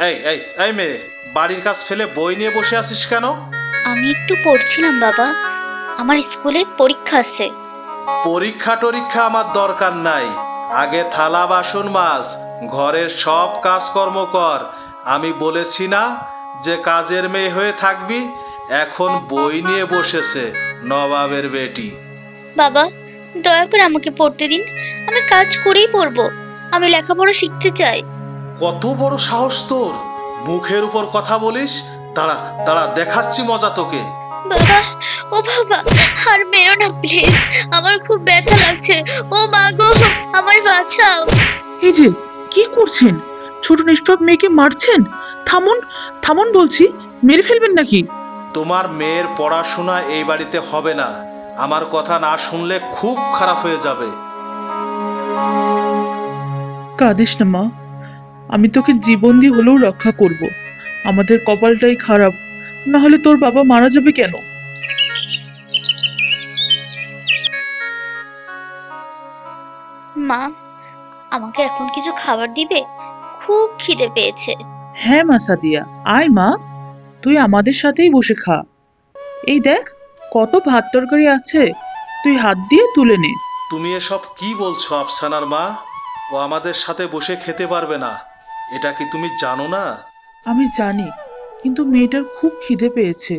এই এই এই মেয়ে, বাড়ির কাজ ফেলে বই নিয়ে বসে আছিস কেন? আমি একটু পড়ছিলাম বাবা, আমার স্কুলে পরীক্ষা আছে। পরীক্ষা টরীক্ষা আমার দরকার নাই, আগে থালা বাসন মাজ, ঘরের সব কাজকর্ম কর। আমি বলেছি না যে কাজের মেয়ে হয়ে থাকবি? এখন বই নিয়ে বসেছে নবাবের বেটি। বাবা, দয়া করে আমাকে পড়তে দিন, আমি কাজ করেই পড়বো। আমি লেখাপড়া শিখতে চাই। কত বড় সাহস তোর, মুখের উপর কথা বলিস? দাঁড়া দাঁড়া, দেখাচ্ছি মজা তোকে। বাবা, ও বাবা, আর মেরো না প্লিজ, আমার খুব ব্যথা লাগছে। ও মা গো, আমার বাঁচাও। এই যে কি করছেন? ছোট নিষ্পাপ মেয়েকে মারছেন? থামুন থামুন বলছি, মেরে ফেলবেন নাকি? তোমার মেয়ের পড়াশোনা এই বাড়িতে হবে না। আমার কথা না শুনলে খুব খারাপ হয়ে যাবে। কাঁদিস না মা, আমি তোকে জীবন দিয়ে হলেও রক্ষা করব। আমাদের কপালটাই খারাপ, না হলে তোর বাবা মারা যাবে কেন? মা, আমাকে এখন কিছু খাবার দিবে? খুব খিদে পেয়েছে। হ্যাঁ মা সাদিয়া, আয় মা, তুই আমাদের সাথেই বসে খা। এই দেখ, কত ভাত তরকারি আছে, তুই হাত দিয়ে তুলে নে। তুমি এসব কি বলছো আফসানার মা? ও আমাদের সাথে বসে খেতে পারবে না, এটা কি তুমি জানো না? আমি জানি, কিন্তু মেয়েটার খুব খিদে পেয়েছে,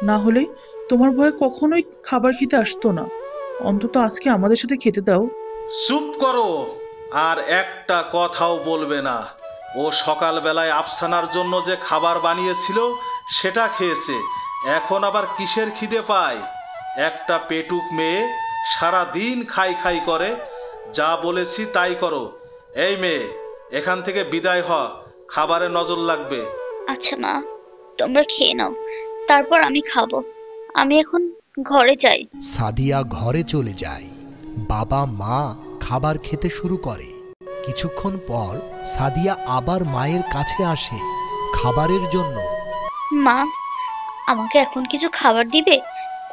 না হলে তোমার ভয়ে কখনোই খাবার খেতে আসতো না। অন্তত আজকে আমাদের সাথে খেতে দাও। চুপ করো, আর একটা কথাও বলবে না। ও সকালবেলায় আফসানার জন্য যে খাবার বানিয়েছিল সেটা খেয়েছে, এখন আবার কিসের খিদে পায়? একটা পেটুক মেয়ে, সারা দিন খাই খাই করে। যা বলেছি তাই করো। এই মেয়ে, এখান থেকে বিদায় হ, খাবারে নজর লাগবে। আচ্ছা মা, তোমরা খেয়ে নাও, তারপর আমি খাবো। আমি এখন ঘরে যাই। সাদিয়া ঘরে চলে যায়। বাবা মা খাবার খেতে শুরু করে। কিছুক্ষণ পর সাদিয়া আবার মায়ের কাছে আসে খাবারের জন্য। মা, আমাকে এখন কিছু খাবার দিবে?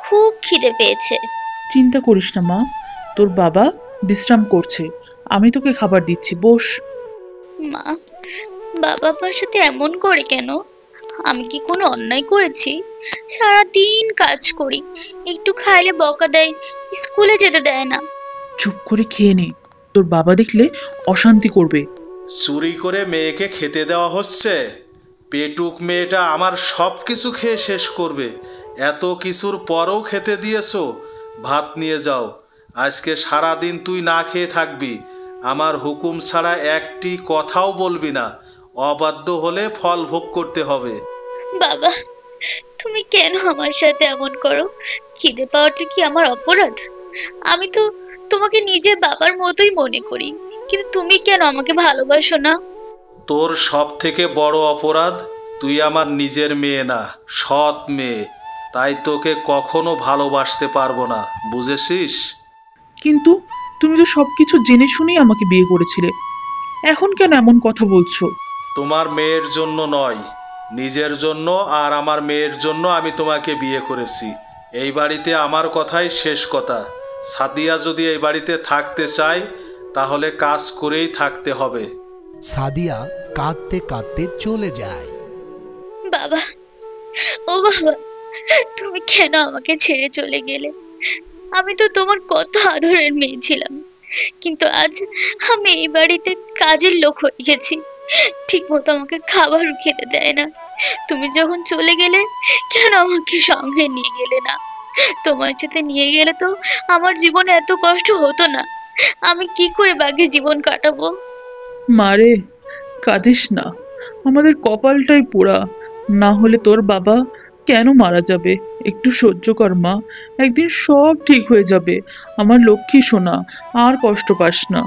খুব খিদে পেয়েছে। চিন্তা করিস না মা, তোর বাবা বিশ্রাম করছে, আমি তোকে খাবার দিচ্ছি, বস। মা, বাবা আমার সাথে এমন করে কেন? আমি কি কোনো অন্যায় করেছি? সারা দিন কাজ করি, একটু খাইলে বকা দেয়, স্কুলে যেতে দেয় না। চুপ করে খেয়ে নে, তোর বাবা দেখলে অশান্তি করবে। চুরি করে মেয়েকে খেতে দেওয়া হচ্ছে? পেটুক মেয়েটা আমার সব কিছু খেয়ে শেষ করবে। এত কিছুর পরও খেতে দিয়েছো? ভাত নিয়ে যাও, আজকে সারা দিন তুই না খেয়ে থাকবি। আমার হুকুম ছাড়া একটি কথাও বলবি না, অবাধ্য হলে ফল ভোগ করতে হবে। বাবা, তুমি কেন আমার সাথে এমন করো? খিদে পাওয়াটা কি আমার অপরাধ? আমি তো তোমাকে নিজের বাবার মতোই মনে করি, কিন্তু তুমি কেন আমাকে ভালোবাসো না? তোর সব থেকে বড় অপরাধ, তুই আমার নিজের মেয়ে না, সৎ মেয়ে। তাই তোকে কখনো ভালোবাসতে পারবো না, বুঝেছিস? কিন্তু তুমি তো সবকিছু জেনে শুনেই আমাকে বিয়ে করেছিলে, এখন কেন এমন কথা বলছো? তোমার মেয়ের জন্য নয়, নিজের জন্য আর আমার মেয়ের জন্য আমি তোমাকে বিয়ে করেছি। এই বাড়িতে আমার কথাই শেষ কথা। সাদিয়া যদি এই বাড়িতে থাকতে চায় তাহলে কাজ করেই থাকতে হবে। সাদিয়া কাঁদতে কাঁদতে চলে যায়। বাবা, ও বাবা, তুমি কেন আমাকে ছেড়ে চলে গেলে? আমি তো তোমার কত আদরের মেয়ে ছিলাম, কিন্তু আজ আমি এই বাড়িতে কাজের লোক হয়ে গেছি। ঠিক মতো আমাকে খাবারও খেতে দেয় না। তুমি যখন চলে গেলে, কেন আমাকে সঙ্গে নিয়ে গেলে না? তোমার সাথে নিয়ে গেলে তো আমার জীবনে এত কষ্ট হতো না। আমি কি করে বাকি জীবন কাটাবো? মারে, কাঁদিস না, আমাদের কপালটাই পোড়া, না হলে তোর বাবা কেন মারা যাবে? একটু সহ্য কর মা, একদিন সব ঠিক হয়ে যাবে। আমার লক্ষ্মী সোনা, আর কষ্ট পাস না।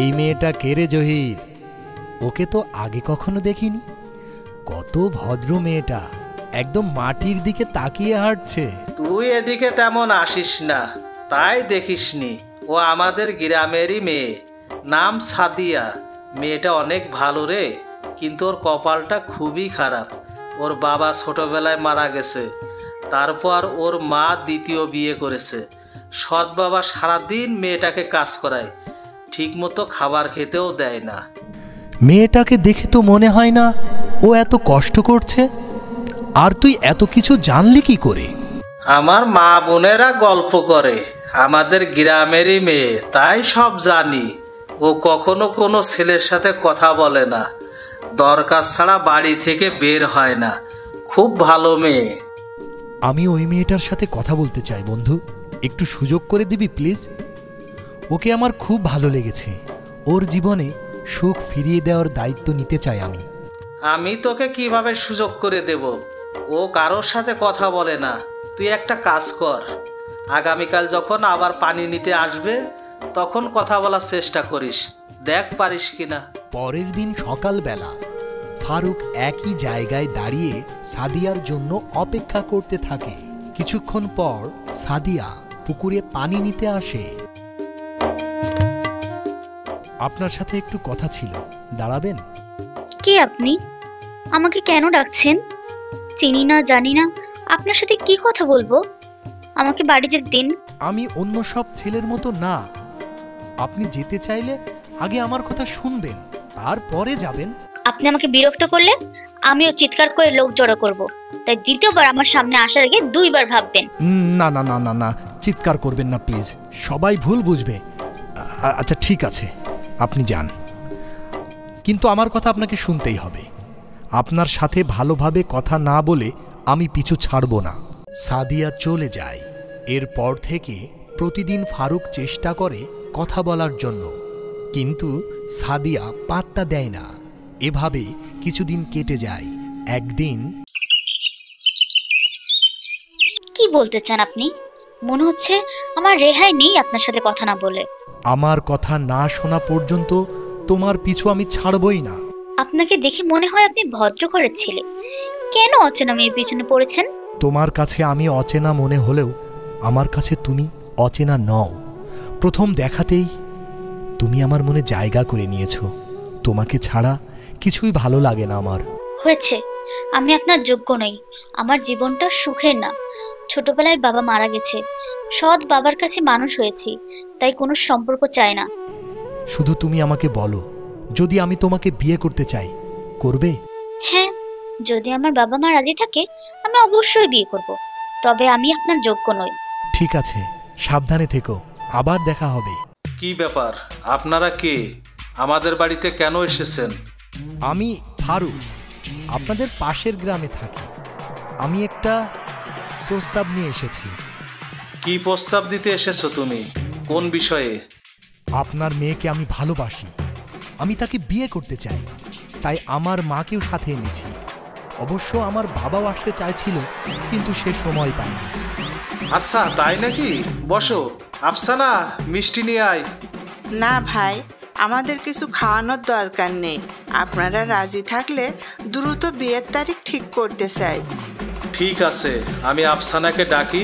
এই মেয়েটা কে রে জহির? ওকে তো আগে কখনো দেখিনি। কত ভদ্র মেয়েটা, একদম মাটির দিকে তাকিয়ে হাঁটছে। তুই এদিকে তেমন আসিস না, তাই দেখিসনি। ও আমাদের গ্রামেরই মেয়ে, নাম সাদিয়া। মেয়েটা অনেক ভালো রে, কিন্তু ওর কপালটা খুবই খারাপ। ওর বাবা ছোটবেলায় মারা গেছে, তারপর ওর মা দ্বিতীয় বিয়ে করেছে। সৎ বাবা সারাদিন মেয়েটাকে কাজ করায়, ঠিক মতো খাবার খেতেও দেয় না। মেয়েটাকে দেখে তো মনে হয় না ও এত কষ্ট করছে। আর তুই এত কিছু জানলি কি করে? আমার মা বোনেরা গল্প করে, আমাদের গ্রামেরই মেয়ে, তাই সব জানি। ও কখনো কোনো ছেলের সাথে কথা বলে না, দরকার ছাড়া বাড়ি থেকে বের হয় না। খুব ভালো মেয়ে। আমি ওই মেয়েটার সাথে কথা বলতে চাই বন্ধু, একটু সুযোগ করে দিবি প্লিজ? ওকে আমার খুব ভালো লেগেছে। ওর জীবনে সুখ ফিরিয়ে দেওয়ার দায়িত্ব নিতে চাই আমি। আমি তোকে কিভাবে সুযোগ করে দেব? ও কারোর সাথে কথা বলে না। তুই একটা কাজ কর, আগামীকাল যখন আবার পানি নিতে আসবে তখন কথা বলার চেষ্টা করিস, দেখ পারিস কিনা। পরের দিন সকালবেলা ফারুক একই জায়গায় দাঁড়িয়ে সাদিয়ার জন্য অপেক্ষা করতে থাকে। কিছুক্ষণ পর সাদিয়া পুকুরে পানি নিতে আসে। আপনার সাথে একটু কথা ছিল, দাঁড়াবেন? কে আপনি? আমাকে কেন ডাকছেন? চিনি না, জানি না, আপনার সাথে কি কথা বলবো? আমাকে বাড়ি যেতে দিন। আমি অন্য সব ছেলের মতো না। আপনি যেতে চাইলে আগে আমার কথা শুনবেন, তারপরে যাবেন। আপনি আমাকে বিরক্ত করলে আমিও চিৎকার করে লোক জড়ো করব, তাই দ্বিতীয়বার আমার সামনে আসার আগে 2 বার ভাববেন। না না না না না, চিৎকার করবেন না প্লিজ, সবাই ভুল বুঝবে। আচ্ছা ঠিক আছে, আপনি যান, কিন্তু আমার কথা আপনাকে শুনতেই হবে। আপনার সাথে ভালোভাবে কথা না বলে আমি পিছু ছাড়ব না। সাদিয়া চলে যায়। এরপর থেকে প্রতিদিন ফারুক চেষ্টা করে কথা বলার জন্য, কিন্তু সাদিয়া পাত্তা দেয় না। এভাবে কিছুদিন কেটে যায়। একদিন, কি বলতে চান আপনি? মনে হচ্ছে আমার রেহাই নেই আপনার সাথে কথা না বলে। আমার কথা না শোনা পর্যন্ত তোমার পিছু আমি ছাড়বই না। আপনাকে দেখে মনে হয় আপনি ভদ্র ঘরের ছেলে। কেন অচেনা মেয়ের পিছনে পড়েছেন? তোমার কাছে আমি অচেনা মনে হলেও আমার কাছে তুমি অচেনা নও। প্রথম দেখাতেই তুমি আমার মনে জায়গা করে নিয়েছো। তোমাকে ছাড়া কিছুই ভালো লাগে না আমার। হয়েছে, আমি আপনার যোগ্য নই। আমার জীবনটা সুখের না। ছোটবেলায় বাবা মারা গেছে, সৎ বাবার কাছে মানুষ হয়েছি, তাই কোনো সম্পর্ক চাই না। শুধু তুমি আমাকে বলো, যদি আমি তোমাকে বিয়ে করতে চাই, করবে? হ্যাঁ, যদি আমার বাবা মা রাজি থাকে আমি অবশ্যই বিয়ে করব, তবে আমি আপনার যোগ্য নই। ঠিক আছে, সাবধানে থেকো, আবার দেখা হবে। কি ব্যাপার, আপনারা কে? আমাদের বাড়িতে কেন এসেছেন? আমি ফারুক, আপনাদের পাশের গ্রামে থাকি। আমি একটা প্রস্তাব নিয়ে এসেছি। কি প্রস্তাব দিতে এসেছো তুমি? কোন বিষয়ে? আপনার মেয়েকে আমি ভালোবাসি, আমি তাকে বিয়ে করতে চাই, তাই আমার মাকেও সাথে এনেছি। অবশ্য আমার বাবাও আসতে চাইছিল, কিন্তু সে সময় পায়নি। আচ্ছা তাই নাকি? বসো। আফসানা, মিষ্টি নিয়ে আয়। না ভাই, আমাদের কিছু খাওয়ানোর দরকার নেই। আপনারা রাজি থাকলে দ্রুত বিয়ের তারিখ ঠিক করতে চাই। ঠিক আছে, আমি আফসানাকে ডাকি,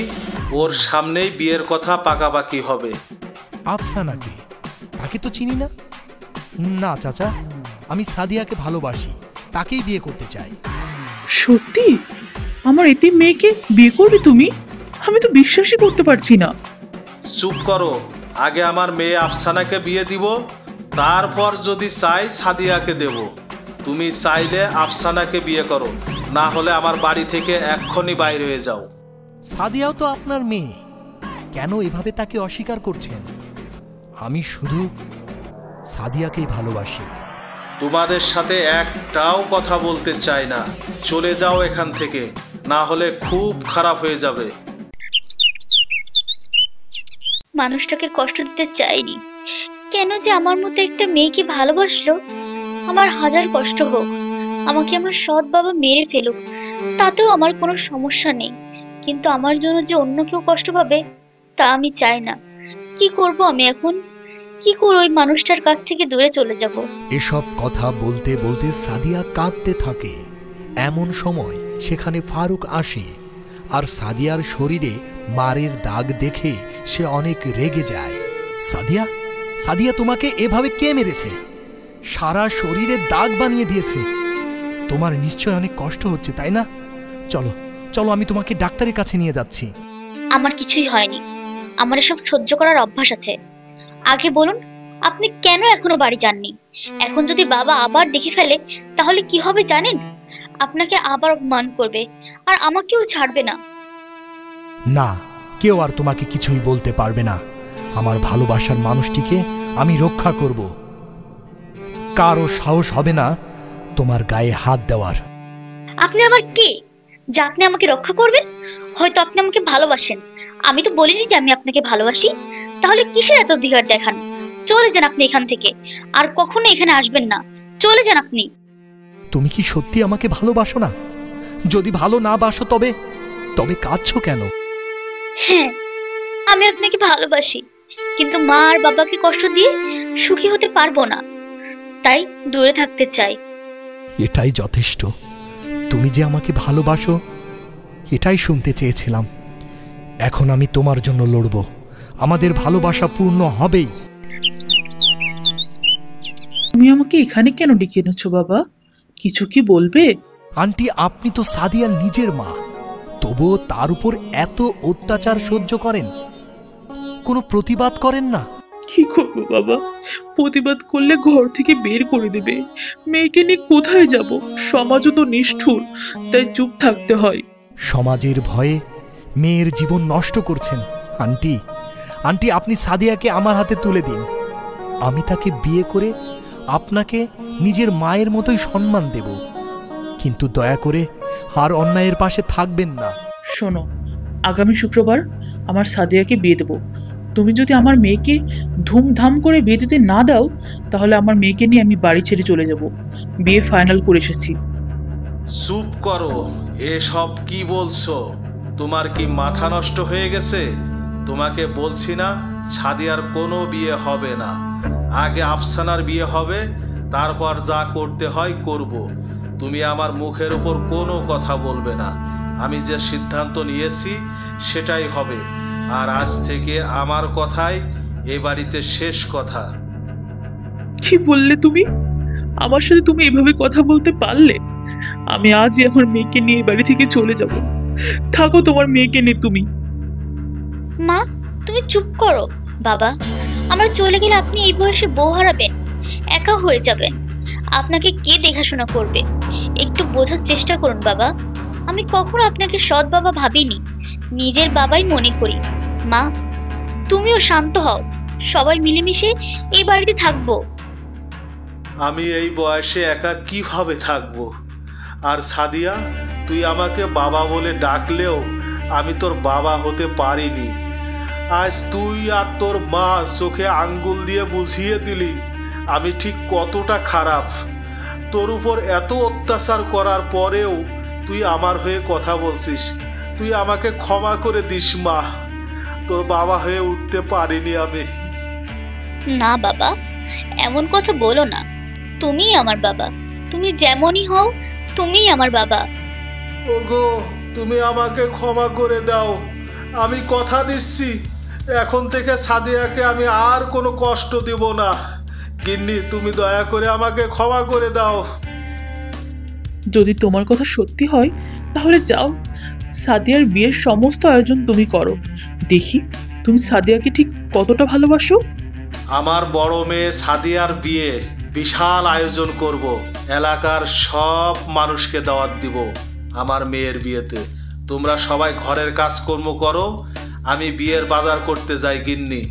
ওর সামনেই বিয়ের কথা পাকাপাকি হবে। আফসানাকে? তাকে তো চিনি না। না চাচা, আমি সাদিয়াকে ভালোবাসি, তাকেই বিয়ে করতে চাই। সত্যি? আমার এতিম মেয়েকে বিয়ে করবে তুমি? আমি তো বিশ্বাসই করতে পারছি না। চুপ করো, আগে আমার মেয়ে আফসানাকে বিয়ে দিব, তারপর যদি চাই সাদিয়াকে দেব। তুমি চাইলে আফসানাকে বিয়ে করো, না হলে আমার বাড়ি থেকে এক্ষুনি বাইরে হয়ে যাও। সাদিয়াও তো আপনার মেয়ে, কেন এভাবে তাকে অস্বীকার করছেন? আমি শুধু সাদিয়াকেই ভালোবাসি। তোমাদের সাথে একটাও কথা বলতে চাই না। চলে যাও এখান থেকে, না হলে খুব খারাপ হয়ে যাবে। মানুষটাকে কষ্ট দিতে চাইনি, কেন যে আমার মতো একটা মেয়েকে ভালোবাসলো। আমার হাজার কষ্ট হোক, আমাকে আমার সৎ বাবা মেরে ফেলুক, তাতেও আমার কোনো সমস্যা নেই, কিন্তু আমার জন্য যে অন্য কেউ কষ্ট পাবে তা আমি চাই না। কি করব আমি এখন? কি করে ওই মানুষটার কাছ থেকে দূরে চলে যাব? এসব কথা বলতে বলতে সাদিয়া কাঁদতে থাকে। এমন সময় সেখানে ফারুক আসে, আর সাদিয়ার শরীরে মারের দাগ দেখে সে অনেক রেগে যায়। সাদিয়া, সাদিয়া তোমাকে এভাবে কে মেরেছে? সারা শরীরে দাগ বানিয়ে দিয়েছে। তোমার নিশ্চয় অনেক কষ্ট হচ্ছে, তাই না? চলো চলো, আমি তোমাকে ডাক্তারের কাছে নিয়ে যাচ্ছি। আমার কিছুই হয়নি, আমার এসব সহ্য করার অভ্যাস আছে। আগে বলুন, আপনি কেন এখনো বাড়ি যাননি? এখন যদি বাবা আবার দেখে ফেলে তাহলে কি হবে জানেন? আপনাকে আবার অপমান করবে আর আমাকেও ছাড়বে না। না, কেউ আর তোমাকে কিছুই বলতে পারবে না। আমার ভালোবাসার মানুষটিকে আমি রক্ষা করব। কারো সাহস হবে না তোমার গায়ে হাত দেওয়ার। আপনি আবার কে যে আপনি আমাকে রক্ষা করবেন? হয়তো আপনি আমাকে ভালোবাসেন, আমি তো বলিনি যে আমি আপনাকে ভালোবাসি। তাহলে কিসের এত অধিকার দেখান? চলে যান আপনি এখান থেকে, আর কখনো এখানে আসবেন না। চলে যান আপনি। তুমি কি সত্যি আমাকে ভালোবাসো না? যদি ভালো না বাসো তবে তবে কাঁদছো কেন? হ্যাঁ, আমি আপনাকে ভালোবাসি, কিন্তু মা আর বাবাকে কষ্ট দিয়ে সুখী হতে পারবো না, তাই দূরে থাকতে চাই। এটাই যথেষ্ট। তুমি যে আমাকে ভালোবাসো এটাই শুনতে চেয়েছিলাম। এখন আমি তোমার জন্য লড়ব। আমাদের ভালোবাসা পূর্ণ হবেই। তুমি আমাকে এখানে কেন ডেকে এনেছো বাবা? কিছু কি বলবে? আন্টি, আপনি তো সাদিয়ার নিজের মা, তবুও তার উপর এত অত্যাচার সহ্য করেন, কোনো প্রতিবাদ করেন না? কি করবো বাবা, প্রতিবাদ করলে ঘর থেকে বের করে দেবে। মেয়েকে নিয়ে কোথায় যাব? সমাজও তো নিষ্ঠুর, তাই চুপ থাকতে হয়। সমাজের ভয়ে মেয়ের জীবন নষ্ট করছেন। আন্টি, আন্টি, আপনি সাদিয়াকে আমার হাতে তুলে দিন। আমি তাকে বিয়ে করে আপনাকে নিজের মায়ের মতোই সম্মান দেব, কিন্তু দয়া করে আর অন্যায়ের পাশে থাকবেন না। শোনো, আগামী শুক্রবার আমার সাদিয়াকে বিয়ে দেবো। তুমি যদি আমার মেয়েকে ধুমধাম করে বিয়ে দিতে না দাও তাহলে আমার মেয়েকে নিয়ে আমি বাড়ি ছেড়ে চলে যাব। বিয়ে ফাইনাল করে এসেছি। চুপ করো, এসব কি বলছো? তোমার কি মাথা নষ্ট হয়ে গেছে? তোমাকে বলছি না সাদিয়ার কোনো বিয়ে হবে না। আগে আফসানার বিয়ে হবে, তারপর যা করতে হয় করব। তুমি আমার মুখের উপর কোনো কথা বলবে না। আমি যে সিদ্ধান্ত নিয়েছি সেটাই হবে, আর আজ থেকে আমার কথাই এ বাড়িতে শেষ কথা। কি বললে তুমি? আমার সাথে তুমি এভাবে কথা বলতে পারলে? আমি আজই আমার মেয়েকে নিয়ে এই বাড়ি থেকে চলে যাব। থাকো তোমার মেয়েকে নিয়ে তুমি। মা, তুমি চুপ করো। বাবা, আমরা চলে গেলে আপনি এই বয়সে বউ হারাবেন, একা হয়ে যাবেন। আপনাকে কে দেখাশোনা করবে? একটু বোঝার চেষ্টা করুন বাবা। আমি কখনো আপনাকে সৎ বাবা ভাবিনি, নিজের বাবাই মনে করি। মা, তুমিও শান্ত হও, সবাই মিলেমিশে এই বাড়িতে থাকবো। আমি এই বয়সে একা কিভাবে থাকবো? আর সাদিয়া, তুই আমাকে বাবা বলে ডাকলেও আমি তোর বাবা হতে পারিনি। আজ তুই আর তোর মা চোখে আঙ্গুল দিয়ে বুঝিয়ে দিলি আমি ঠিক কতটা খারাপ। তোর উপর এত অত্যাচার করার পরেও তুই আমার হয়ে কথা বলছিস। তুই আমাকে ক্ষমা করে দিস মা, তোর বাবা হয়ে উঠতে পারিনি আমি। না বাবা, এমন কথা বলো না। তুমিই আমার বাবা, তুমি যেমনই হও তুমিই আমার বাবা। ওগো, তুমি আমাকে ক্ষমা করে দাও। আমি কথা দিচ্ছি এখন থেকে সাদিয়াকে আমি আর কোনো কষ্ট দেব না। গিন্নি, তুমি দয়া করে আমাকে ক্ষমা করে দাও। যদি তোমার কথা সত্যি হয় তাহলে যাও, সাদিয়ার বিয়ের সমস্ত আয়োজন তুমি করো। দেখি তুমি সাদিয়াকে ঠিক কতটা ভালোবাসো। আমার বড় মেয়ে সাদিয়ার বিয়ে বিশাল আয়োজন করব। এলাকার সব মানুষকে দাওয়াত দিব আমার মেয়ের বিয়েতে। তোমরা সবাই ঘরের কাজকর্ম করো, আমি বিয়ের বাজার করতে যাই গিন্নি।